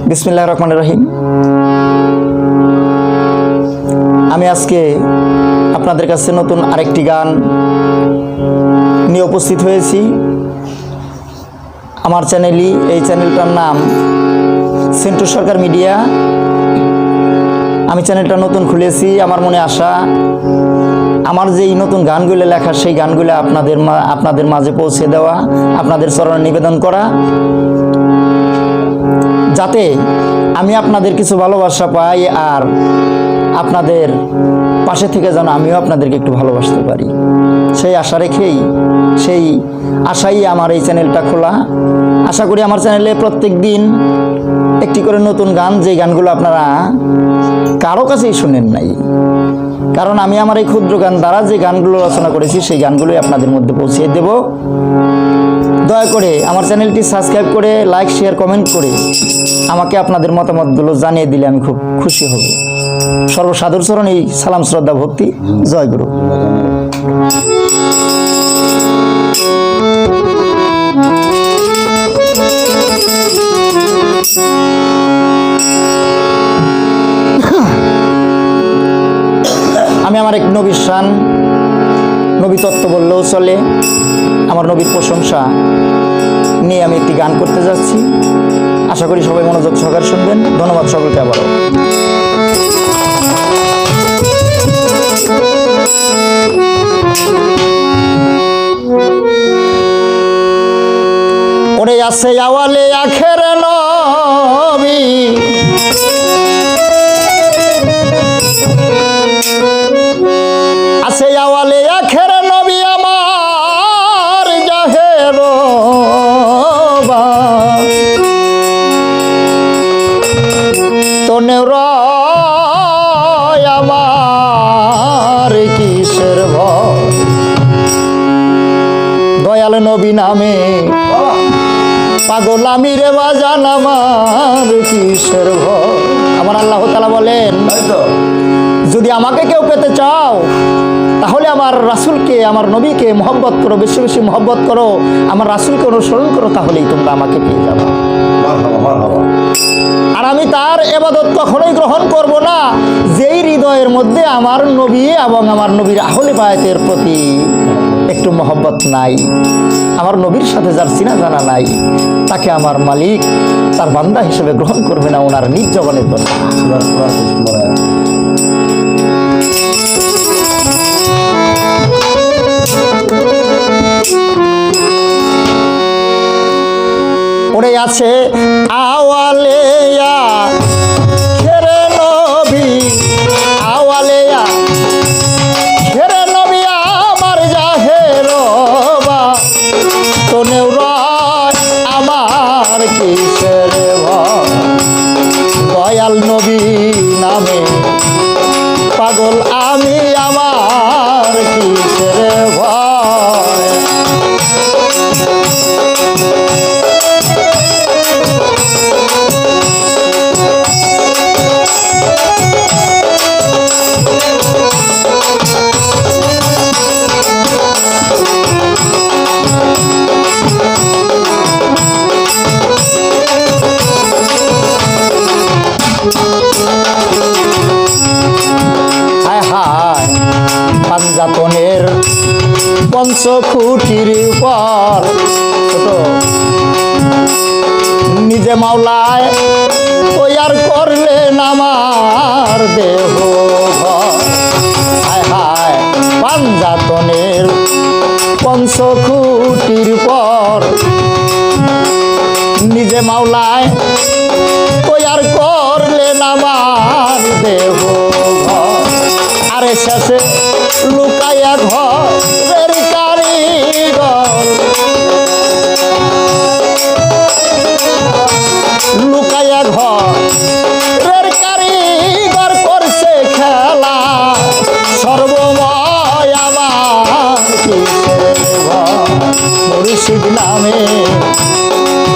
বিসমিল্লাহির রহমানির রহিম। আমি আজকে আপনাদের কাছে নতুন আরেকটি গান নিয়ে উপস্থিত হয়েছি। আমার চ্যানেলই, এই চ্যানেলটার নাম সেন্টু সরকার মিডিয়া। আমি চ্যানেলটা নতুন খুলেছি। আমার মনে আশা আমার যেই নতুন গানগুলো লেখা, সেই গানগুলো আপনাদের মাঝে পৌঁছে দেওয়া, আপনাদের চরণে নিবেদন করা, যাতে আমি আপনাদের কিছু ভালোবাসা পাই আর আপনাদের পাশে থেকে যেন আমিও আপনাদেরকে একটু ভালোবাসতে পারি, সেই আশা রেখেই, সেই আশাই আমার এই চ্যানেলটা খোলা। আশা করি আমার চ্যানেলে প্রত্যেক দিন একটি করে নতুন গান, যে গানগুলো আপনারা কারো কাছেই শুনেন নাই, কারণ আমি আমার এই ক্ষুদ্র গান দ্বারা যে গানগুলো রচনা করেছি সেই গানগুলোই আপনাদের মধ্যে পৌঁছে দেব। দয়া করে আমার চ্যানেলটি সাবস্ক্রাইব করে, লাইক, শেয়ার, কমেন্ট করে আমাকে আপনাদের মতামতগুলো জানিয়ে দিলে আমি খুব খুশি হব। সর্বসাদর চরণেই সালাম, শ্রদ্ধা, ভক্তি। জয় গুরু। আমি আমার এক নবীর শান, নবী তত্ত্ব বললেও চলে, আমার নবীর প্রশংসা নিয়ে আমি একটি গান করতে যাচ্ছি। আশা করি সবাই মনোযোগ সহকারে শুনবেন। ধন্যবাদ সকলকে আবারও। ওরে আছে আওয়ালে আখের নবী, আছে আওয়ালে আখের নবী আমার জাহের তোনেও আমার কিসের ভয়, দয়াল নবী নামে পাগল আমি রে বাজান, আমার কিসের ভয়। আমার আল্লাহ তাআলা বলেন, যদি আমাকে কেউ পেতে চাও তাহলে আমার রাসূলকে, আমার নবীকে মহব্বত করো, বেশি বেশি মহব্বত করো, আমার রাসূলকে অনুসরণ করো, তাহলেই তোমরা আমাকে পেয়ে যাবে। আর আমি তার ইবাদত কখনোই গ্রহণ করব না যেই হৃদয়ের মধ্যে আমার নবী এবং আমার নবীর আহলে বায়াতের প্রতি একটু মহব্বত নাই, আমার নবীর সাথে যার চিনা জানা নাই, তাকে আমার মালিক তার বান্দা হিসেবে গ্রহণ করবে না। ওনার নিজ জবানের কথা। ওরে আছে আওয়ালেয়া খেরে নবী, আওয়ালেয়া খেরে নবী আমার জাহের বা, তোনেও রয় আমার কিসের ভয়, দয়াল নবী নামে পাগল আমি, আমার কিসের ভয়। পাঞ্জাতনের পঞ্চখুটির উপর ছোট নিজে মাওলায় তৈয়ার করলেন আমার দেহ ঘর। হায় হায়, পাঞ্জাতনের পঞ্চখুটির পর নিজে মাওলায় তৈয়ার করলেন আমার দেহ ঘর। আরে শেষে লুকাইয়া ঘরের কারিগর, লুকাইয়া ঘরের কারিগর করছে খেলা, সর্বময় আমার কিসের ভয়, মুর্শিদ নামে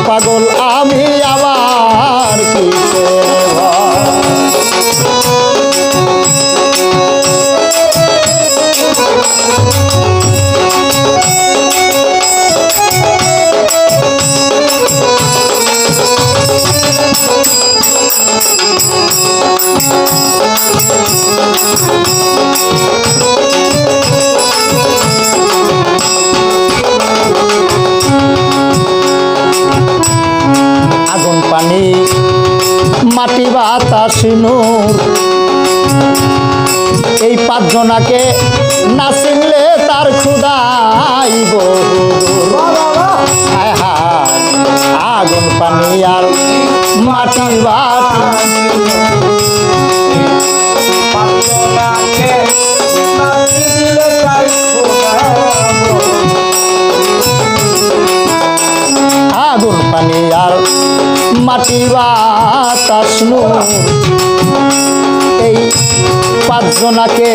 পাগল আমি, আমার কিসের ভয়। পানি মাটি বাতাস নূর, এই পাঁচজনাকে না চিনলে তার ক্ষুদাই বহুদূর। হায় হায় আগুন পানি আর মাটি বাটি, আগুন পানি আর মাটি বাতাস নূর, এই পাঁচজনাকে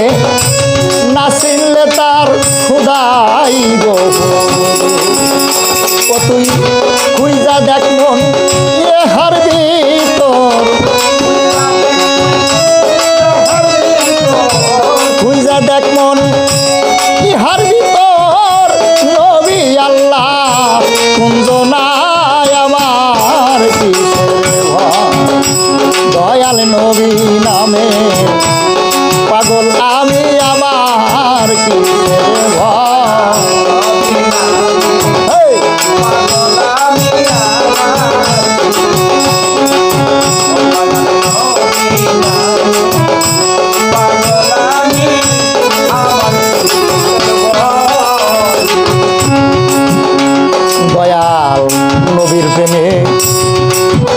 না চিনলে তার ক্ষুদাই বহুদূর। ও তুই খুঁজা দেখ মন ইহার ভিতর, খুঁজা দেখ মন ইহার ভিতর, নবী আল্লাহ কুঞ্জনায় আমার কিসের ভয়, দয়াল নবী নামে পাগল আমি আমার কিসের ভয়। হেই! দয়াল নবীর প্রেমে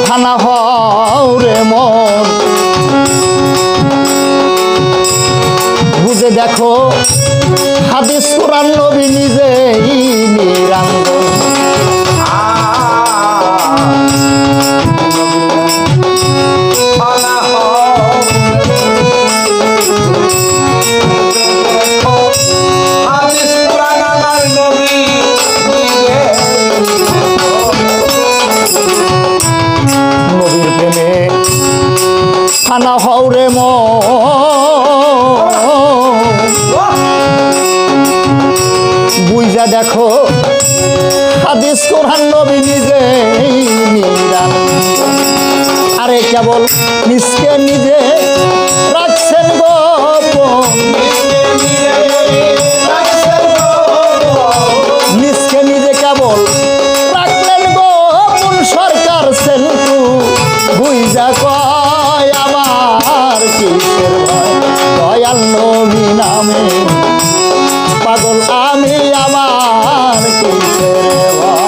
ফানা হও রে মন, বুঝে দেখো হাদিস কোরআন নবী নিজেই নিরঞ্জন। নবীর প্রেমে ফানা হও রে মন, বুঝা দেখো হাদিস কোরআন নবী নিজেই নিরঞ্জন। আরে কেবল নিজকে নিজে রাখছেন গোপন, নিজকে নিজে কেবল রাখলেন গোপন, সরকার সেন্টু বুঝা কয় আমার কিসের ভয়, দয়াল নবী নামে পাগল আমি আমার কিসের ভয়।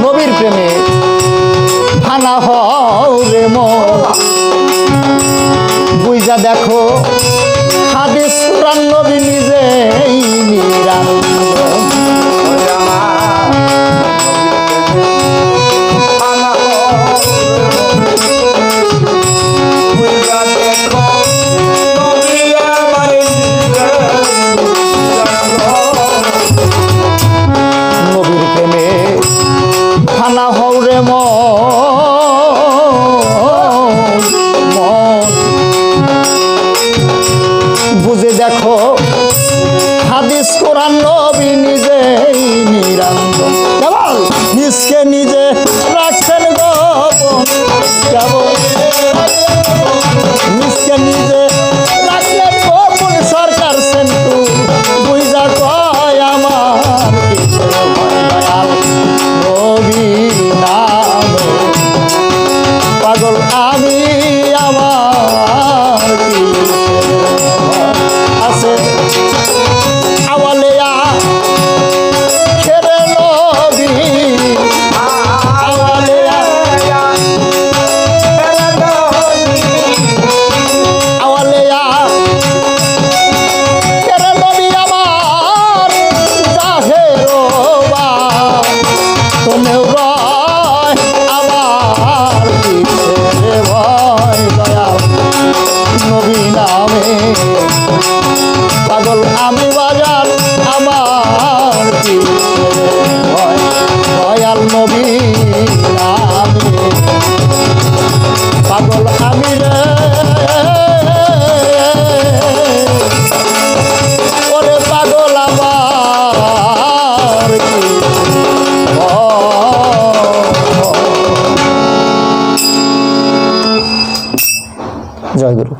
নবীর প্রেমে ফানা হও রে মন, বুঝা দেখো হাদিস কোরআন নবী নিজেই নিরঞ্জন। নবীর প্রেমে ফানা হও রে মন, বুঝে দেখো হাদিস কোরআন নবী নিজেই নিরঞ্জন। কেবল নিজকে নিজে রাখছেন গোপন, কেবল নিজকে নিজে রাখলেন গোপন, সরকার সেন্টু বুঝা কয় আমার কিসের ভয়, দয়াল নবী নামে পাগল আমি আমার কিসের ভয়। আছে আওয়ালিয়া খেরে নবী, আওয়ালিয়া আওয়ালিয়া খেরে নবী আমার জাহেরবা, তুমিও রয় আমার কিসের ভয়, দয়াল নবী নামে পাগল আমি বাজার আমার কিসের ভয়, দয়াল নবী নামে পাগল আমি রে, ওরে পাগল আমার কিসের ভয়। জয় গুরু।